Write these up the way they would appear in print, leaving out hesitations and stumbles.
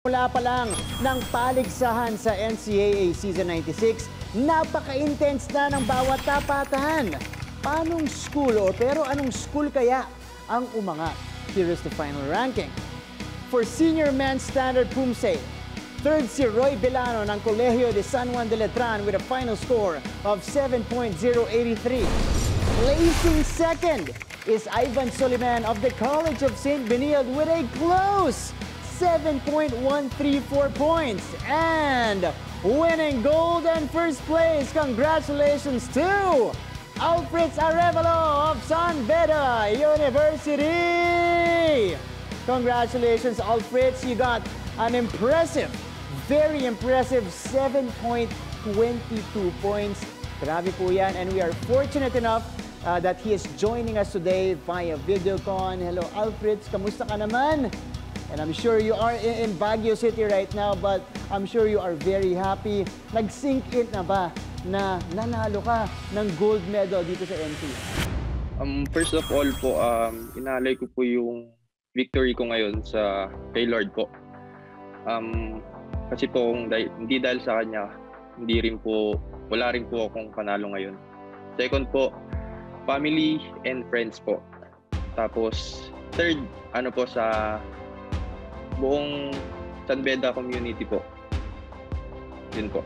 Mula pa lang ng paligsahan sa NCAA Season 96, napaka-intense na ng bawat tapatahan. Anong school kaya ang umangat? Here is the final ranking. For Senior Men's Standard PUMSE, third si Roy Belano ng Colegio de San Juan de Letran with a final score of 7.083. Placing second is Ivan Soliman of the College of St. Benilde with a close 7.134 points. And winning gold and first place, congratulations to Alfreds Arevalo of San Beda University! Congratulations, Alfreds. You got an impressive, very impressive 7.22 points. Grabe po yan. And we are fortunate enough that he is joining us today via VideoCon. Hello, Alfreds. Kamusta ka naman? And I'm sure you are in Baguio City right now, but I'm sure you are very happy. Nag-sink in na ba na nanalo ka ng gold medal dito sa NC? First of all po, inaalay ko po yung victory ko ngayon sa kay Lord po. Kasi po hindi dahil sa kanya, wala rin po akong panalo ngayon. Second po, family and friends po. Tapos third, sa buong San Beda community po. Yun po.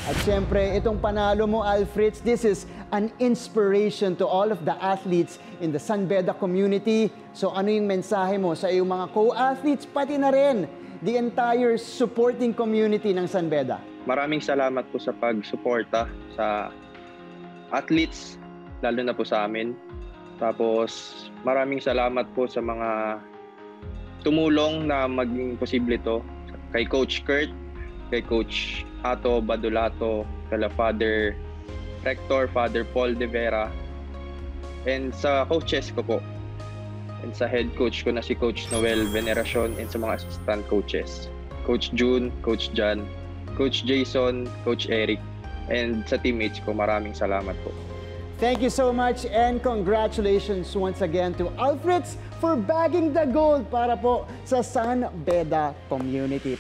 At syempre, itong panalo mo, Alfreds, this is an inspiration to all of the athletes in the San Beda community. So ano yung mensahe mo sa iyong mga co-athletes, pati na rin the entire supporting community ng San Beda? Maraming salamat po sa pag-suporta sa athletes, lalo na po sa amin. Tapos maraming salamat po sa mga tumulong na maging posible to. Kay Coach Kurt, kay Coach Ato Badulato, kay Father Rector, Father Paul De Vera, and sa coaches ko po. And sa head coach ko na si Coach Noel Veneracion, and sa mga assistant coaches. Coach June, Coach Jan, Coach Jason, Coach Eric, and sa teammates ko, maraming salamat po. Thank you so much and congratulations once again to Alfreds for bagging the gold para po sa San Beda community.